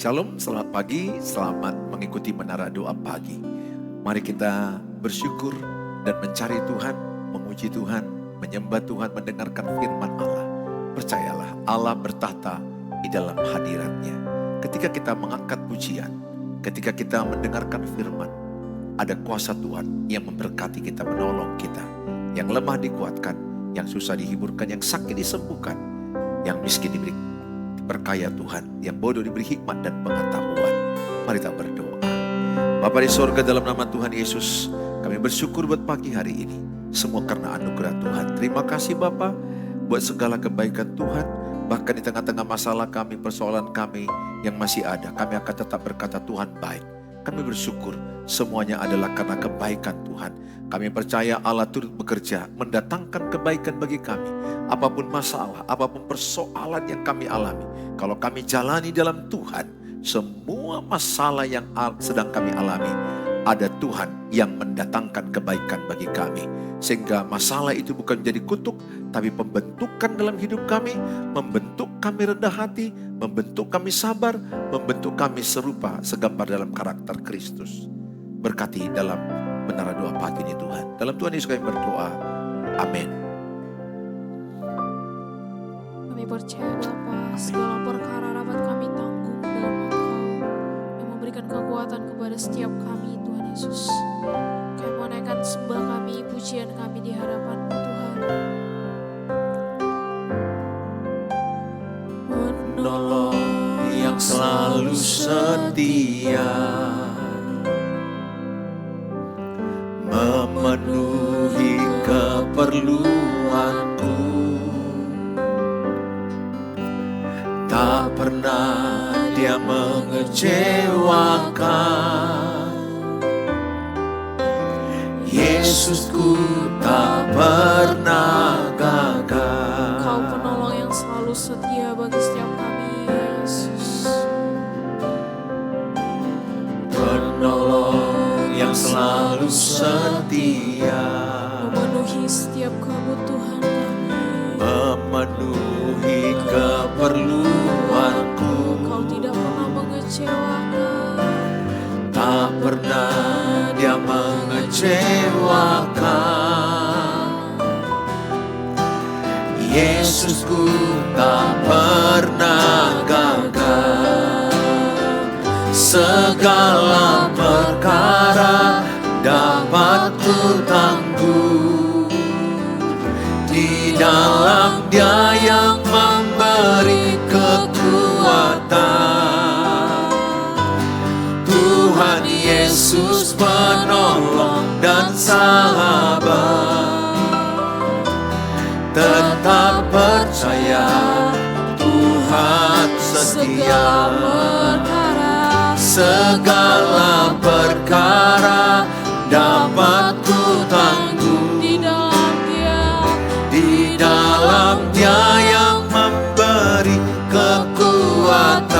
Shalom, selamat pagi, selamat mengikuti Menara Doa Pagi. Mari kita bersyukur dan mencari Tuhan, memuji Tuhan, menyembah Tuhan, mendengarkan firman Allah. Percayalah, Allah bertahta di dalam hadiratnya. Ketika kita mengangkat pujian, ketika kita mendengarkan firman, ada kuasa Tuhan yang memberkati kita, menolong kita. Yang lemah dikuatkan, yang susah dihiburkan, yang sakit disembuhkan, yang miskin diberi berkaya Tuhan, yang bodoh diberi hikmat dan pengetahuan. Mari kita berdoa. Bapa di sorga, dalam nama Tuhan Yesus, kami bersyukur buat pagi hari ini. Semua karena anugerah Tuhan. Terima kasih Bapa buat segala kebaikan Tuhan. Bahkan di tengah-tengah masalah kami, persoalan kami yang masih ada, kami akan tetap berkata Tuhan baik. Kami bersyukur semuanya adalah karena kebaikan Tuhan. Kami percaya Allah turut bekerja mendatangkan kebaikan bagi kami. Apapun masalah, apapun persoalan yang kami alami, kalau kami jalani dalam Tuhan, semua masalah yang sedang kami alami, ada Tuhan yang mendatangkan kebaikan bagi kami. Sehingga masalah itu bukan jadi kutuk, tapi pembentukan dalam hidup kami, membentuk kami rendah hati, membentuk kami sabar, membentuk kami serupa segambar dalam karakter Kristus. Berkati dalam Menara Doa Pagi ini Tuhan. Dalam Tuhan Yesus kami berdoa. Amin. Kami percaya Bapa, segala perkara dapat kami tanggung dalam Engkau yang memberikan kekuatan kepada setiap kami, Tuhan Yesus. Kami menaikkan sembah kami, pujian kami di hadapan-Mu, Tuhan. Menolong yang selalu setia, memenuhi keperluanku. Tak pernah Dia mengecewakan. Yesusku tak pernah gagal. Engkau penolong yang selalu setia bagi setiap kami, ya Yesus. Penolong yang selalu setia, Memenuhi setiap kebutuhan kami. memenuhi keperluanku. Engkau tidak pernah mengecewakan. Tak pernah Dia mengecewakan. Yesusku tak pernah gagal. Segala perkara dapat ku tangguh di dalam Dia yang memberi kekuatan. Tuhan Yesus penolong dan sahabat. Tetap percaya Tuhan setia. Segala perkara dapat ku tangguh Di dalam Dia, di dalam Dia yang memberi kekuatan.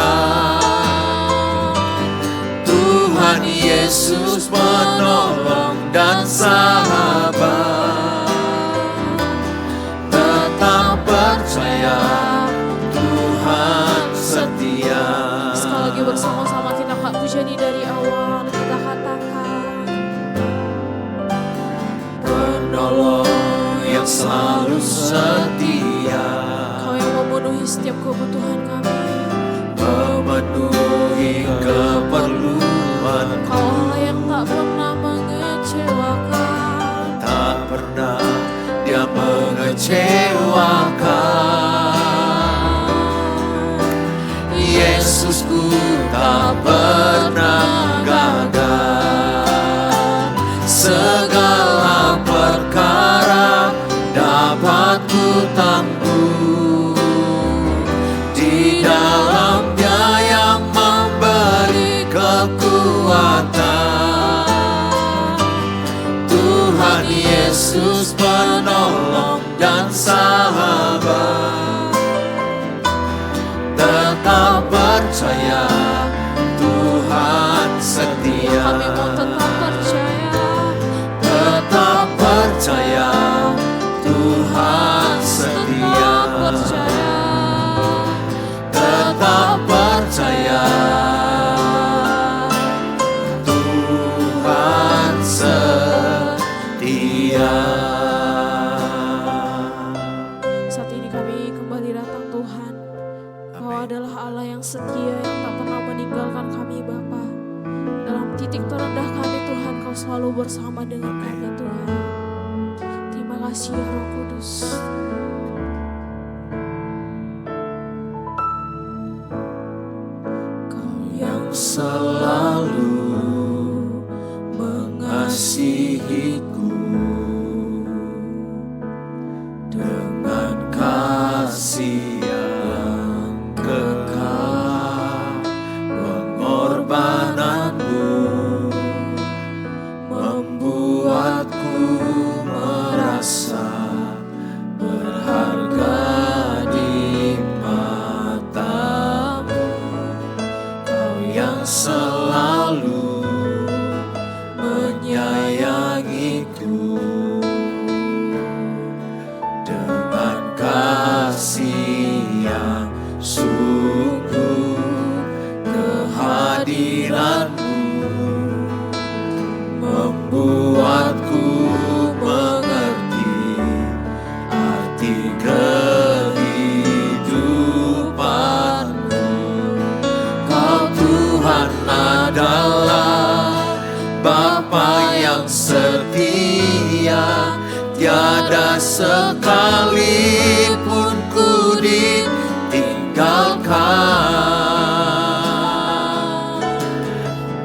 Tuhan Yesus penolong dan sahabat. Tetap percaya Tuhan setia. sekali lagi bersama-sama kita angkat pujian ini dari awal. Kita katakan, Penolong yang selalu setia, Kau yang memenuhi setiap kebutuhan kami. memenuhi keperluan. Kau Allah yang tak pernah mengecewakan. Tak pernah Dia mengecewakan. Yesusku tak pernah gagal. Segala perkara dapat ku tangguh di dalam Dia yang memberi kekuatan. Tuhan Yesus penolong dan sahabat. Tetap percaya Tuhan setia. Kami mau tetap percaya. Tetap percaya Tuhan setia. Tetap percaya. Tetap percaya Allah yang setia, yang tak pernah meninggalkan kami Bapa. Dalam titik terendah kami Tuhan, Kau selalu bersama dengan kami Tuhan. Terima kasih ya Roh Kudus. Kau yang selalu mengasihiku dengan kasih yang kekal, pengorbananmu membuatku merasa berharga di matamu. Kau yang selalu menyayangiku dengan kasih yang sungguh, kehadiranmu membuatku mengerti arti kehidupanmu. Kau Tuhan adalah Bapa yang setia, tiada sekalipun ku ditinggalkan.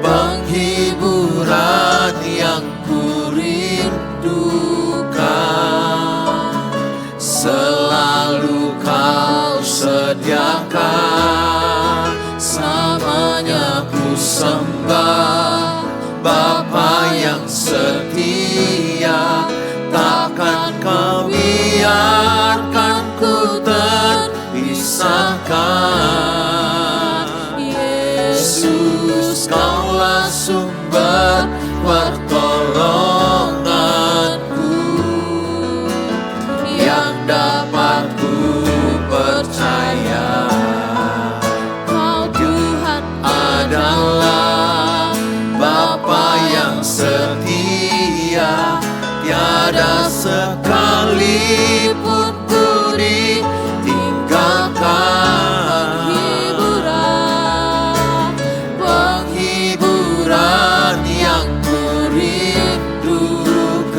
Penghiburan yang ku rindukan selalu Kau sediakan. Selamanya ku sembah Bapa yang setia, takkan Kau biarkan ku terpisahkan. Yesus, Kaulah sumber pertolonganku, yang dapat ku percaya. Kau Tuhan adalah Bapa yang setia, tiada sekalipun ku ditinggalkan. Penghiburan yang ku rindukan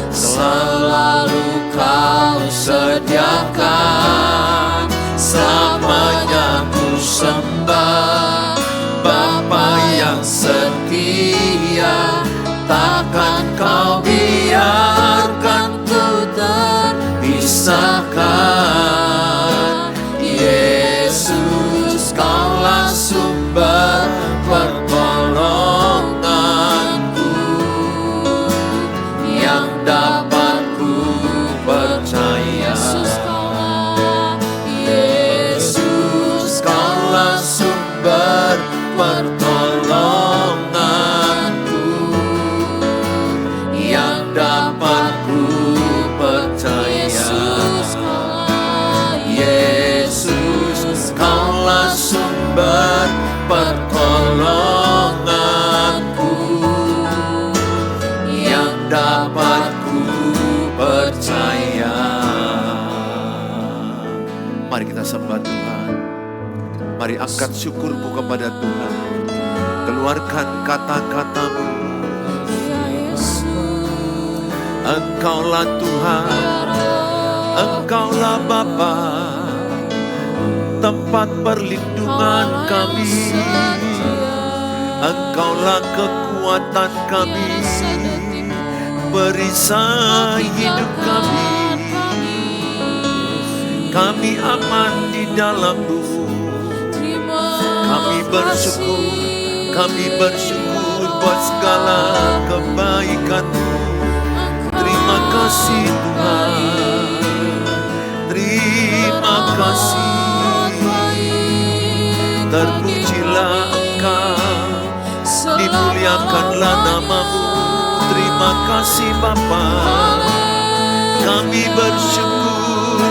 selalu Kau sediakan. Selamanya ku sembah Bapa yang setia, takkan Kau biarkan ku terpisahkan. Yesus, Kaulah sumber pertolonganku, yang dapat ku percaya. Yesus, Kaulah sumber pertolonganku, yang dapat ku percaya. Yesus, Kaulah sumber pertolonganku, yang dapat ku percaya. Mari kita sembah Tuhan. Mari angkat syukurmu kepada Tuhan. Keluarkan kata-katamu. Engkaulah Tuhan, Engkaulah Bapa, tempat perlindungan kami. Engkaulah kekuatan kami, perisai hidup kami. Kami aman di dalam-Mu. Kami bersyukur buat segala kebaikan-Mu. Terima kasih Tuhan, terima kasih. Terpujilah Engkau, dimuliakanlah nama-Mu. Terima kasih Bapa. Kami bersyukur,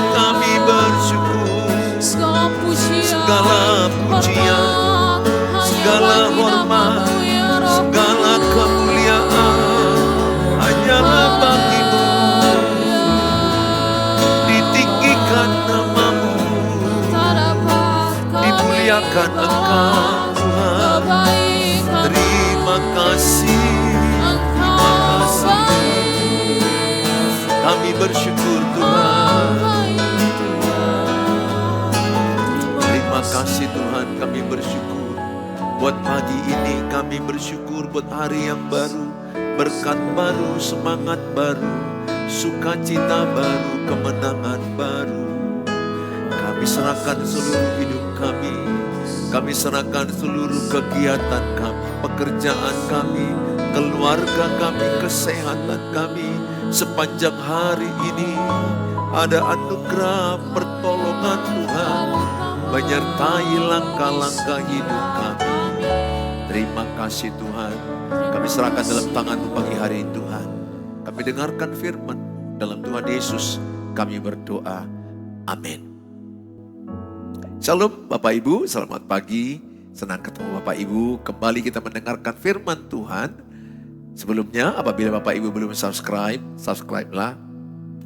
segala pujian, segala hormat, segala kemuliaan hanyalah bagi-Mu. Ditinggikan nama-Mu, memuliakan Engkau Tuhan. Terima kasih, terima kasih. Kami bersyukur Tuhan. Terima kasih Tuhan, kami bersyukur. Buat pagi ini kami bersyukur buat hari yang baru. Berkat baru, semangat baru, sukacita baru, kemenangan baru. Kami serahkan seluruh hidup kami. Kami serahkan seluruh kegiatan kami, pekerjaan kami, keluarga kami, kesehatan kami. Sepanjang hari ini ada anugerah pertolongan Tuhan menyertai langkah-langkah hidup kami. Terima kasih Tuhan. Kami serahkan dalam tangan-Mu pagi hari ini Tuhan. Kami dengarkan firman dalam Tuhan Yesus. Kami berdoa. Amin. Shalom Bapak Ibu, selamat pagi. Senang ketemu Bapak Ibu. Kembali kita mendengarkan firman Tuhan. Sebelumnya apabila Bapak Ibu belum subscribe, subscribe-lah.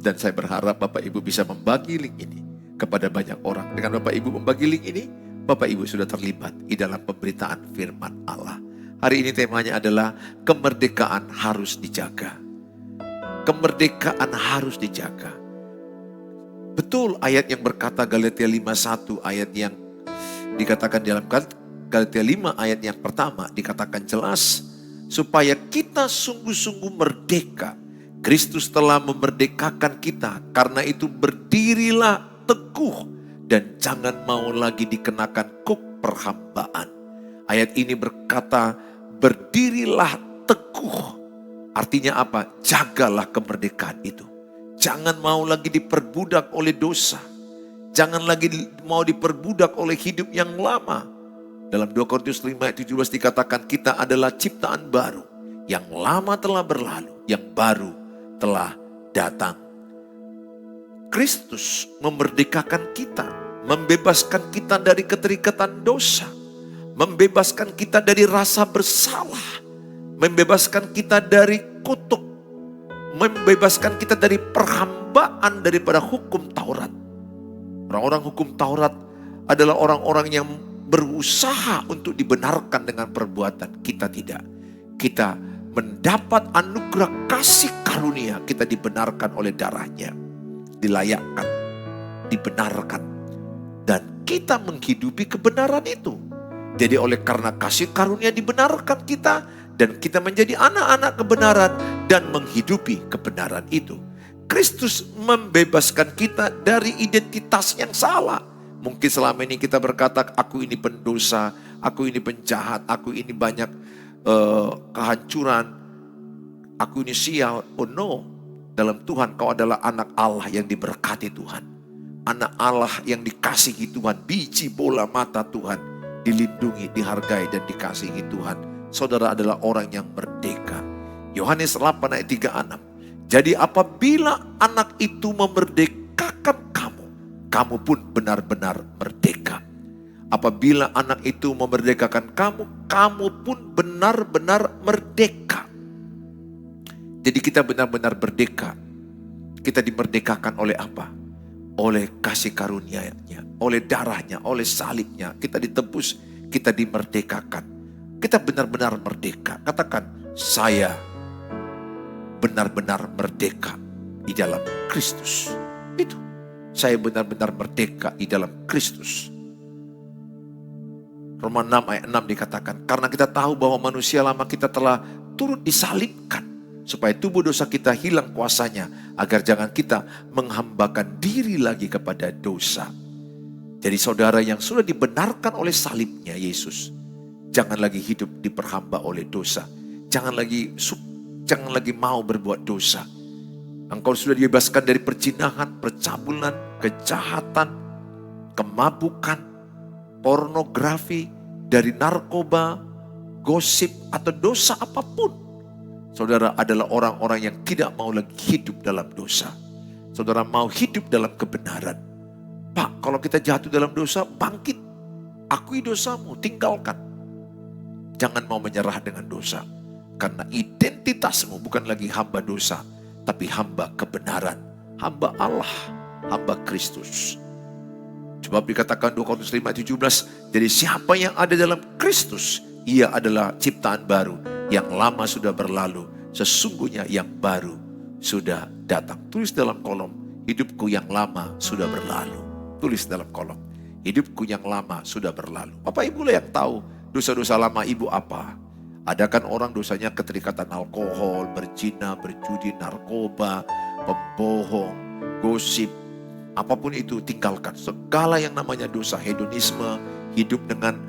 Dan saya berharap Bapak Ibu bisa membagi link ini kepada banyak orang. Dengan Bapak Ibu membagi link ini, Bapak Ibu sudah terlibat di dalam pemberitaan firman Allah. Hari ini temanya adalah kemerdekaan harus dijaga. Kemerdekaan harus dijaga. Betul ayat yang berkata Galatia 5:1, ayat yang dikatakan dalam Galatia 5 ayat yang pertama dikatakan jelas, supaya kita sungguh-sungguh merdeka. Kristus telah memerdekakan kita, karena itu berdirilah teguh dan jangan mau lagi dikenakan kuk perhambaan. Ayat ini berkata berdirilah teguh. Artinya apa? Jagalah kemerdekaan itu. Jangan mau lagi diperbudak oleh dosa. Jangan lagi mau diperbudak oleh hidup yang lama. Dalam 2 Korintus 5 ayat 17 dikatakan kita adalah ciptaan baru. Yang lama telah berlalu, yang baru telah datang. Kristus memerdekakan kita, membebaskan kita dari keterikatan dosa, membebaskan kita dari rasa bersalah, membebaskan kita dari kutuk, membebaskan kita dari perhambaan daripada hukum Taurat. Orang-orang hukum Taurat adalah orang-orang yang berusaha untuk dibenarkan dengan perbuatan. Kita tidak. Kita mendapat anugerah kasih karunia. Kita dibenarkan oleh darahnya. Dilayakkan, dibenarkan. Dan kita menghidupi kebenaran itu. Jadi oleh karena kasih karunia dibenarkan kita. Dan kita menjadi anak-anak kebenaran dan menghidupi kebenaran itu. Kristus membebaskan kita dari identitas yang salah. Mungkin selama ini kita berkata, aku ini pendosa, aku ini penjahat, aku ini banyak kehancuran, aku ini sial. Oh no, dalam Tuhan kau adalah anak Allah yang diberkati Tuhan. Anak Allah yang dikasihi Tuhan, biji bola mata Tuhan, dilindungi, dihargai dan dikasihi Tuhan. Saudara adalah orang yang merdeka. Yohanes 8 ayat 36. Jadi apabila anak itu memerdekakan kamu, kamu pun benar-benar merdeka. Apabila anak itu memerdekakan kamu, kamu pun benar-benar merdeka. Jadi kita benar-benar merdeka. Kita dimerdekakan oleh apa? Oleh kasih karunia-Nya, oleh darahnya, oleh salibnya. Kita ditebus, kita dimerdekakan. Kita benar-benar merdeka. Katakan, saya benar-benar merdeka di dalam Kristus. Itu. Saya benar-benar merdeka di dalam Kristus. Roma 6 ayat 6 dikatakan, karena kita tahu bahwa manusia lama kita telah turut disalibkan, supaya tubuh dosa kita hilang kuasanya, agar jangan kita menghambakan diri lagi kepada dosa. Jadi saudara yang sudah dibenarkan oleh salibnya Yesus, jangan lagi hidup diperhamba oleh dosa. Jangan lagi mau berbuat dosa. Engkau sudah dibebaskan dari perzinahan, percabulan, kejahatan, kemabukan, pornografi, dari narkoba, gosip, atau dosa apapun. Saudara adalah orang-orang yang tidak mau lagi hidup dalam dosa. Saudara mau hidup dalam kebenaran. Pak, kalau kita jatuh dalam dosa, bangkit. Akui dosamu, tinggalkan. Jangan mau menyerah dengan dosa. Karena identitasmu bukan lagi hamba dosa, tapi hamba kebenaran. Hamba Allah, hamba Kristus. Sebab dikatakan 2 Korintus 5:17, jadi siapa yang ada dalam Kristus, ia adalah ciptaan baru. Yang lama sudah berlalu, sesungguhnya yang baru sudah datang. Tulis dalam kolom, hidupku yang lama sudah berlalu. Tulis dalam kolom, hidupku yang lama sudah berlalu. Bapak Ibu lah yang tahu dosa-dosa lama ibu apa. Ada kan orang dosanya keterikatan alkohol, berzina, berjudi, narkoba, pembohong, gosip. Apapun itu tinggalkan. Segala yang namanya dosa, hedonisme, hidup dengan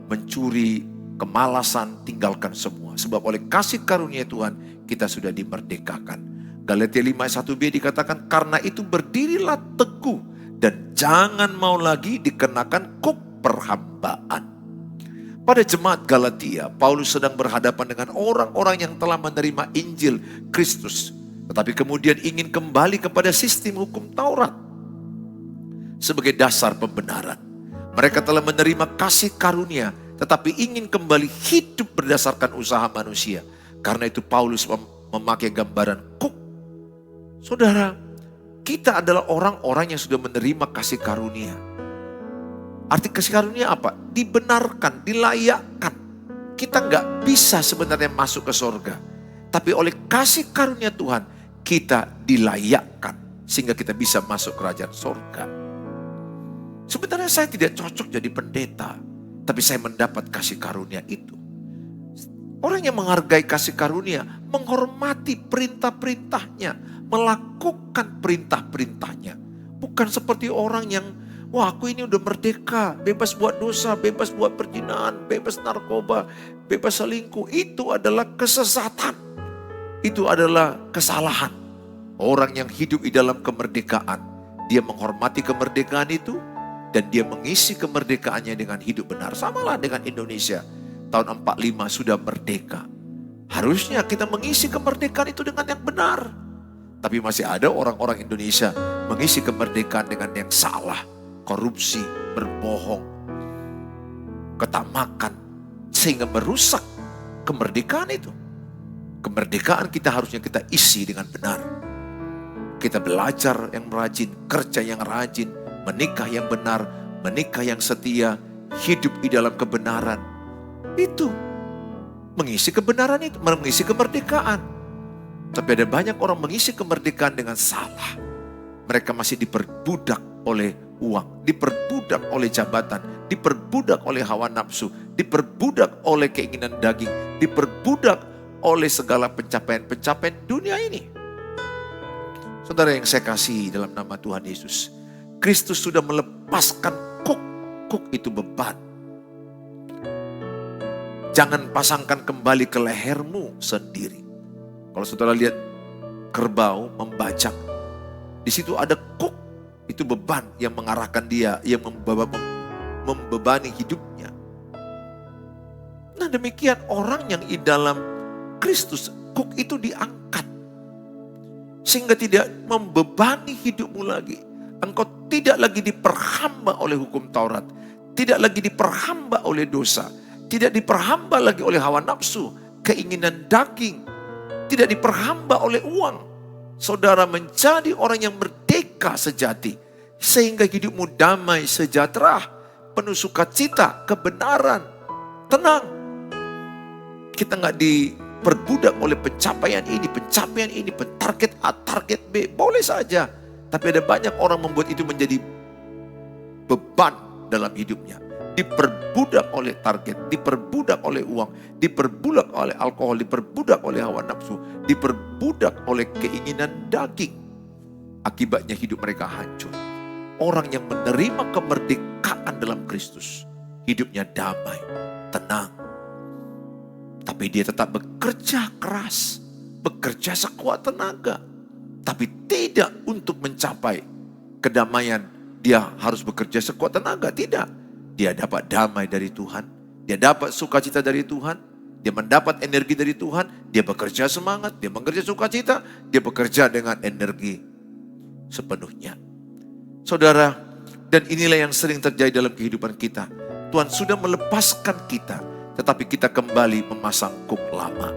mencuri, kemalasan, tinggalkan semua. Sebab oleh kasih karunia Tuhan kita sudah dimerdekakan. Galatia 5:1b dikatakan, karena itu berdirilah teguh dan jangan mau lagi dikenakan kuk perhambaan. Pada jemaat Galatia, Paulus sedang berhadapan dengan orang-orang yang telah menerima Injil Kristus, tetapi kemudian ingin kembali kepada sistem hukum Taurat sebagai dasar pembenaran. Mereka telah menerima kasih karunia, tetapi ingin kembali hidup berdasarkan usaha manusia. Karena itu Paulus memakai gambaran kuk. Saudara, kita adalah orang-orang yang sudah menerima kasih karunia. Arti kasih karunia apa? Dibenarkan, dilayakkan. Kita nggak bisa sebenarnya masuk ke surga. Tapi oleh kasih karunia Tuhan, kita dilayakkan. Sehingga kita bisa masuk kerajaan surga. Sebenarnya saya tidak cocok jadi pendeta. Tapi saya mendapat kasih karunia itu. Orang yang menghargai kasih karunia, menghormati perintah-perintahnya, melakukan perintah-perintahnya. Bukan seperti orang yang, wah aku ini udah merdeka, bebas buat dosa, bebas buat perzinahan, bebas narkoba, bebas selingkuh. Itu adalah kesesatan. Itu adalah kesalahan. Orang yang hidup di dalam kemerdekaan, dia menghormati kemerdekaan itu, dan dia mengisi kemerdekaannya dengan hidup benar. Samalah dengan Indonesia. Tahun 45 sudah merdeka. Harusnya kita mengisi kemerdekaan itu dengan yang benar. Tapi masih ada orang-orang Indonesia mengisi kemerdekaan dengan yang salah. Korupsi, berbohong, ketamakan. Sehingga merusak kemerdekaan itu. Kemerdekaan kita harusnya kita isi dengan benar. Kita belajar yang rajin, kerja yang rajin, menikah yang benar, menikah yang setia, hidup di dalam kebenaran. Itu mengisi kebenaran itu, mengisi kemerdekaan. Tapi ada banyak orang mengisi kemerdekaan dengan salah. Mereka masih diperbudak oleh uang, diperbudak oleh jabatan, diperbudak oleh hawa nafsu, diperbudak oleh keinginan daging, diperbudak oleh segala pencapaian-pencapaian dunia ini. Saudara yang saya kasih dalam nama Tuhan Yesus, Kristus sudah melepaskan kuk itu beban. Jangan pasangkan kembali ke lehermu sendiri. Kalau saudara lihat kerbau membajak, di situ ada kuk, itu beban yang mengarahkan dia, yang membebani hidupnya. Nah demikian orang yang di dalam Kristus, kuk itu diangkat. Sehingga tidak membebani hidupmu lagi. Engkau tidak lagi diperhamba oleh hukum Taurat. Tidak lagi diperhamba oleh dosa. Tidak diperhamba lagi oleh hawa nafsu, keinginan daging. Tidak diperhamba oleh uang. Saudara menjadi orang yang merdeka sejati. Sehingga hidupmu damai, sejahtera, penuh sukacita, kebenaran, tenang. Kita nggak diperbudak oleh pencapaian ini, target A, target B. Boleh saja. Tapi ada banyak orang membuat itu menjadi beban dalam hidupnya. Diperbudak oleh target, diperbudak oleh uang, diperbudak oleh alkohol, diperbudak oleh hawa nafsu, diperbudak oleh keinginan daging. Akibatnya hidup mereka hancur. Orang yang menerima kemerdekaan dalam Kristus, hidupnya damai, tenang. Tapi dia tetap bekerja keras, bekerja sekuat tenaga. Tapi tidak untuk mencapai kedamaian, dia harus bekerja sekuat tenaga, tidak. Dia dapat damai dari Tuhan, dia dapat sukacita dari Tuhan, dia mendapat energi dari Tuhan, dia bekerja semangat, dia bekerja sukacita, dia bekerja dengan energi sepenuhnya. Saudara, dan inilah yang sering terjadi dalam kehidupan kita. Tuhan sudah melepaskan kita, tetapi kita kembali memasang kuk lama.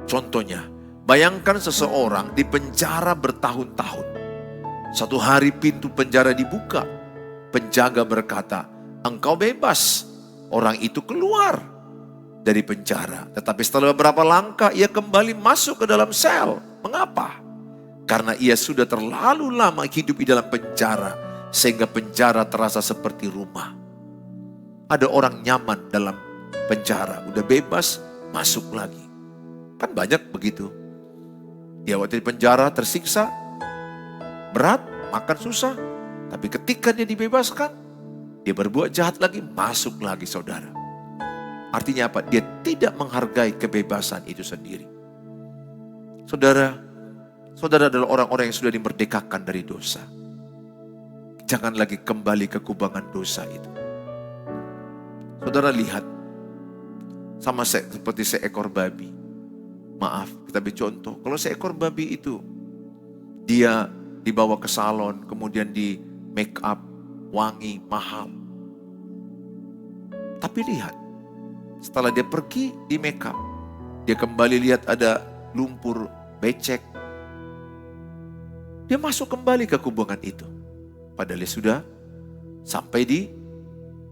Contohnya, bayangkan seseorang di penjara bertahun-tahun. Suatu hari pintu penjara dibuka. Penjaga berkata, engkau bebas. Orang itu keluar dari penjara. Tetapi setelah beberapa langkah ia kembali masuk ke dalam sel. Mengapa? Karena ia sudah terlalu lama hidup di dalam penjara. Sehingga penjara terasa seperti rumah. Ada orang nyaman dalam penjara. Udah bebas, masuk lagi. Kan banyak begitu. Dia waktu di penjara tersiksa. Berat, makan susah. Tapi ketika dia dibebaskan, dia berbuat jahat lagi, masuk lagi saudara. Artinya apa? Dia tidak menghargai kebebasan itu sendiri. Saudara adalah orang-orang yang sudah dimerdekakan dari dosa. Jangan lagi kembali ke kubangan dosa itu. Saudara lihat, sama seperti seekor babi. Maaf, kita ambil contoh. Kalau seekor babi itu, dia dibawa ke salon, kemudian di make up, wangi, mahal. Tapi lihat, setelah dia pergi di make up, dia kembali lihat ada lumpur, becek. Dia masuk kembali ke kubangan itu. Padahal dia sudah sampai di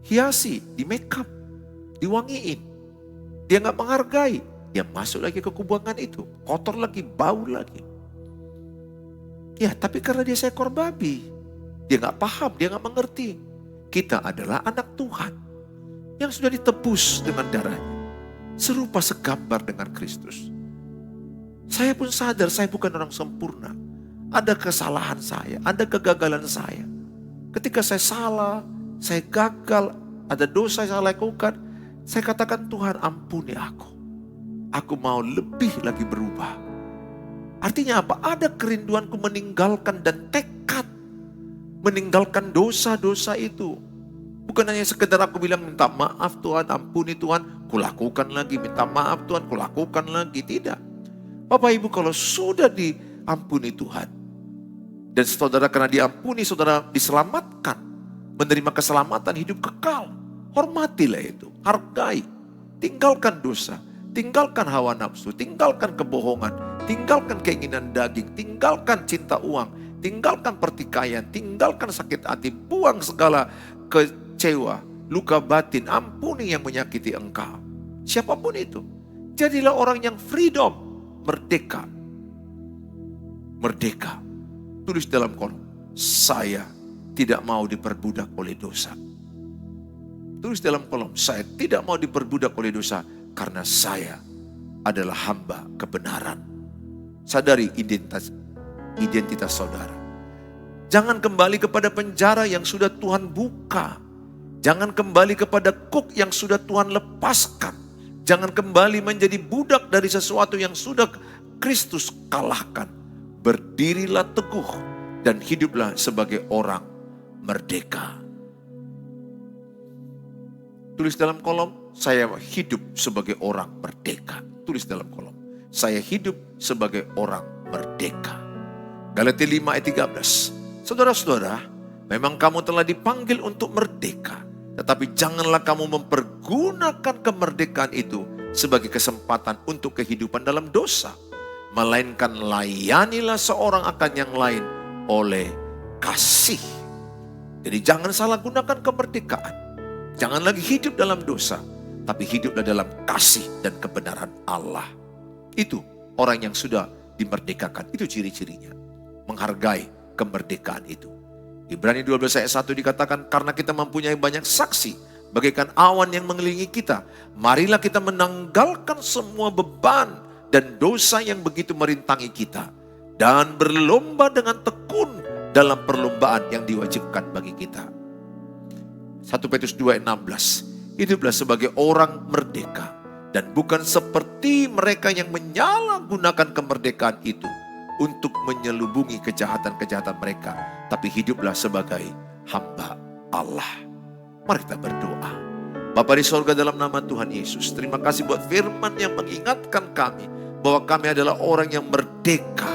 hiasi, di make up, diwangiin. Dia gak menghargai. Dia masuk lagi ke kubangan itu. Kotor lagi, bau lagi. Ya, tapi karena dia seekor babi. Dia gak paham, dia gak mengerti. Kita adalah anak Tuhan. Yang sudah ditebus dengan darahnya. Serupa segambar dengan Kristus. Saya pun sadar saya bukan orang sempurna. Ada kesalahan saya, ada kegagalan saya. Ketika saya salah, saya gagal, ada dosa yang saya lakukan. Saya katakan, Tuhan ampuni aku. Aku mau lebih lagi berubah. Artinya apa? Ada kerinduanku meninggalkan dan tekad meninggalkan dosa-dosa itu. Bukan hanya sekedar aku bilang minta maaf Tuhan, ampuni Tuhan, kulakukan lagi. Minta maaf Tuhan, kulakukan lagi. Tidak. Bapak Ibu kalau sudah diampuni Tuhan. Dan saudara karena diampuni, saudara diselamatkan. Menerima keselamatan hidup kekal. Hormatilah itu, hargai. Tinggalkan dosa, tinggalkan hawa nafsu, tinggalkan kebohongan, tinggalkan keinginan daging, tinggalkan cinta uang, tinggalkan pertikaian, tinggalkan sakit hati, buang segala kecewa, luka batin, ampuni yang menyakiti engkau. Siapapun itu, jadilah orang yang freedom, merdeka. Merdeka. Tulis dalam kolom, saya tidak mau diperbudak oleh dosa. Tulis dalam kolom, saya tidak mau diperbudak oleh dosa karena saya adalah hamba kebenaran. Sadari identitas saudara. Jangan kembali kepada penjara yang sudah Tuhan buka. Jangan kembali kepada kuk yang sudah Tuhan lepaskan. Jangan kembali menjadi budak dari sesuatu yang sudah Kristus kalahkan. Berdirilah teguh dan hiduplah sebagai orang merdeka. Tulis dalam kolom, saya hidup sebagai orang merdeka. Tulis dalam kolom, saya hidup sebagai orang merdeka. Galatia 5 ayat 13. Saudara-saudara, memang kamu telah dipanggil untuk merdeka. Tetapi janganlah kamu mempergunakan kemerdekaan itu sebagai kesempatan untuk kehidupan dalam dosa. Melainkan layanilah seorang akan yang lain oleh kasih. Jadi jangan salah gunakan kemerdekaan. Jangan lagi hidup dalam dosa. Tapi hiduplah dalam kasih dan kebenaran Allah. Itu orang yang sudah dimerdekakan. Itu ciri-cirinya. Menghargai kemerdekaan itu. Ibrani 12 ayat 1 dikatakan, karena kita mempunyai banyak saksi, bagaikan awan yang mengelilingi kita, marilah kita menanggalkan semua beban dan dosa yang begitu merintangi kita, dan berlomba dengan tekun dalam perlombaan yang diwajibkan bagi kita. 1 Petrus 2 ayat 16, hiduplah sebagai orang merdeka, dan bukan seperti mereka yang menyalahgunakan kemerdekaan itu untuk menyelubungi kejahatan-kejahatan mereka, tapi hiduplah sebagai hamba Allah. Mari kita berdoa. Bapa di sorga, dalam nama Tuhan Yesus, terima kasih buat firman yang mengingatkan kami bahwa kami adalah orang yang merdeka.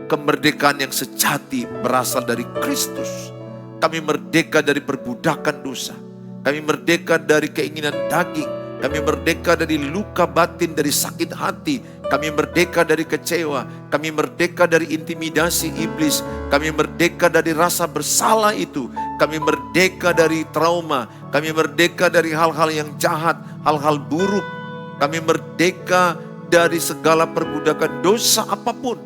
Kemerdekaan yang sejati berasal dari Kristus. Kami merdeka dari perbudakan dosa. Kami merdeka dari keinginan daging. Kami merdeka dari luka batin, dari sakit hati. Kami merdeka dari kecewa. Kami merdeka dari intimidasi iblis. Kami merdeka dari rasa bersalah itu. Kami merdeka dari trauma. Kami merdeka dari hal-hal yang jahat, hal-hal buruk. Kami merdeka dari segala perbudakan dosa apapun.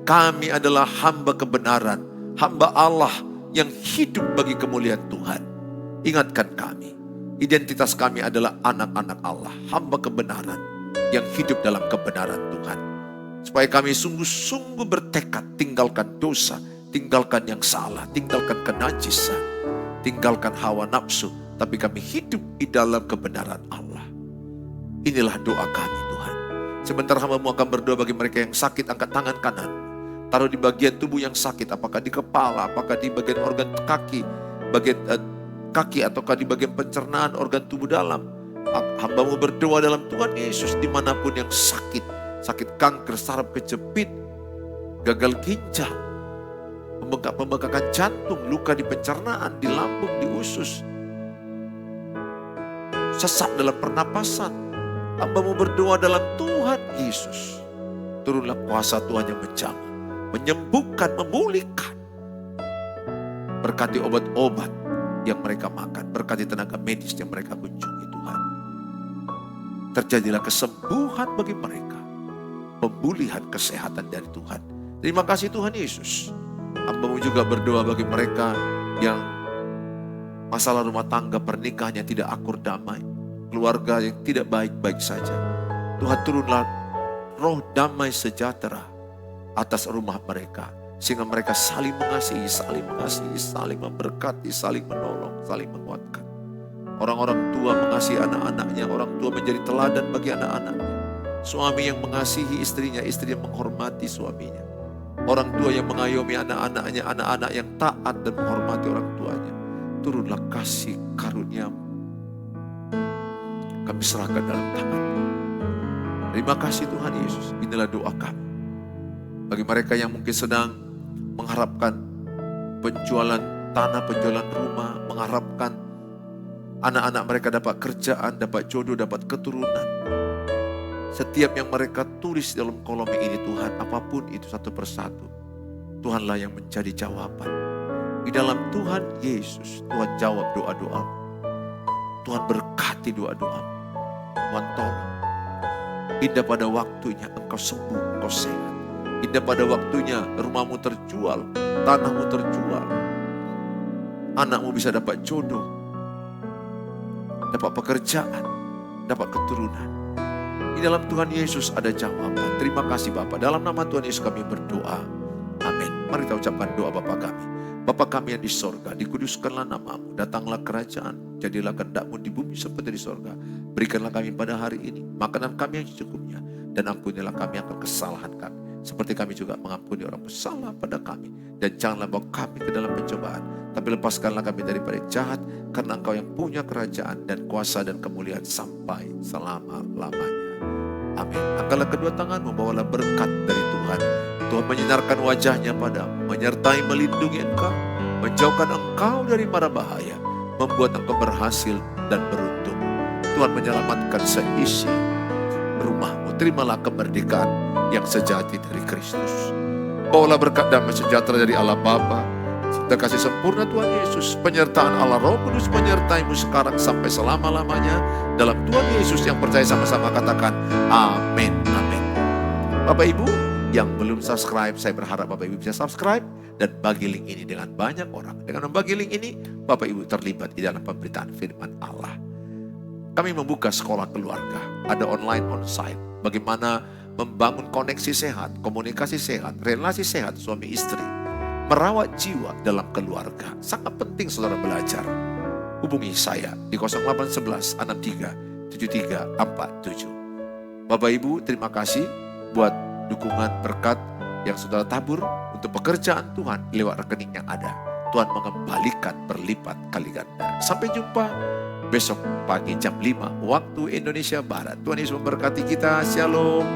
Kami adalah hamba kebenaran, hamba Allah yang hidup bagi kemuliaan Tuhan. Ingatkan kami, identitas kami adalah anak-anak Allah, hamba kebenaran yang hidup dalam kebenaran Tuhan. Supaya kami sungguh-sungguh bertekad tinggalkan dosa, tinggalkan yang salah, tinggalkan kenajisan, tinggalkan hawa nafsu, tapi kami hidup di dalam kebenaran Allah. Inilah doa kami Tuhan. Sebentar hamba-Mu akan berdoa bagi mereka yang sakit, angkat tangan kanan. Taruh di bagian tubuh yang sakit, apakah di kepala, apakah di bagian organ kaki, bagian kaki, ataukah di bagian pencernaan organ tubuh dalam. Hamba-Mu berdoa dalam Tuhan Yesus, dimanapun yang sakit, sakit kanker, saraf kejepit, gagal ginjal, pembengkakan jantung, luka di pencernaan, di lambung, di usus, sesak dalam pernapasan. Hamba-Mu berdoa dalam Tuhan Yesus, turunlah kuasa Tuhan yang menjamah, menyembuhkan, memulihkan. Berkati obat-obat yang mereka makan, berkati tenaga medis yang mereka kunjungi Tuhan. Terjadilah kesembuhan bagi mereka, pemulihan kesehatan dari Tuhan. Terima kasih Tuhan Yesus. Hamba-Mu juga berdoa bagi mereka yang masalah rumah tangga, pernikahannya tidak akur damai, keluarga yang tidak baik-baik saja. Tuhan, turunlah roh damai sejahtera atas rumah mereka, sehingga mereka saling mengasihi, saling memberkati, saling menolong, saling menguatkan. Orang-orang tua mengasihi anak-anaknya, orang tua menjadi teladan bagi anak-anaknya. Suami yang mengasihi istrinya, istri yang menghormati suaminya. Orang tua yang mengayomi anak-anaknya, anak-anak yang taat dan menghormati orang tuanya. Turunlah kasih karunia-Mu. Kami serahkan dalam tangan-Mu. Terima kasih Tuhan Yesus. Inilah doa kami. Bagi mereka yang mungkin sedang mengharapkan penjualan tanah, penjualan rumah, mengharapkan anak-anak mereka dapat kerjaan, dapat jodoh, dapat keturunan. Setiap yang mereka tulis dalam kolom ini Tuhan, apapun itu satu persatu, Tuhanlah yang menjadi jawaban. Di dalam Tuhan Yesus, Tuhan jawab doa-doa. Tuhan berkati doa-doa. Tuhan tolong. Indah pada waktunya engkau sembuh, engkau sehat. Indah pada waktunya rumahmu terjual, tanahmu terjual. Anakmu bisa dapat jodoh, dapat pekerjaan, dapat keturunan. Di dalam Tuhan Yesus ada jawaban. Terima kasih Bapa. Dalam nama Tuhan Yesus kami berdoa. Amin. Mari kita ucapkan doa Bapa kami. Bapa kami yang di sorga, dikuduskanlah nama-Mu. Datanglah kerajaan, jadilah kehendak-Mu di bumi seperti di sorga. Berikanlah kami pada hari ini makanan kami yang secukupnya. Dan ampunilah kami akan kesalahan kami, seperti kami juga mengampuni orang bersalah pada kami. Dan janganlah bawa kami ke dalam pencobaan, tapi lepaskanlah kami daripada jahat, karena Engkau yang punya kerajaan dan kuasa dan kemuliaan sampai selama-lamanya. Amin. Angkatlah kedua tanganmu, bawalah berkat dari Tuhan. Tuhan menyinarkan wajahnya padamu, menyertai melindungi engkau, menjauhkan engkau dari mara bahaya, membuat engkau berhasil dan beruntung. Tuhan menyelamatkan seisi rumahmu. Terimalah kemerdekaan yang sejati dari Kristus. Bawalah berkat damai sejahtera dari Allah Bapa, serta kasih sempurna Tuhan Yesus, penyertaan Allah Roh Kudus menyertaimu sekarang sampai selama-lamanya. Dalam Tuhan Yesus yang percaya sama-sama katakan amin, amin. Bapak Ibu yang belum subscribe, saya berharap Bapak Ibu bisa subscribe dan bagi link ini dengan banyak orang. Dengan membagi link ini, Bapak Ibu terlibat di dalam pemberitaan firman Allah. Kami membuka sekolah keluarga, ada online onsite. Bagaimana membangun koneksi sehat, komunikasi sehat, relasi sehat suami istri, merawat jiwa dalam keluarga. Sangat penting saudara belajar. Hubungi saya di 0811 63 73 47. Bapak Ibu, terima kasih buat dukungan berkat yang saudara tabur untuk pekerjaan Tuhan lewat rekening yang ada. Tuhan mengembalikan berlipat kali ganda. Sampai jumpa besok pagi jam 5 waktu Indonesia Barat. Tuhan Yesus memberkati kita. Shalom.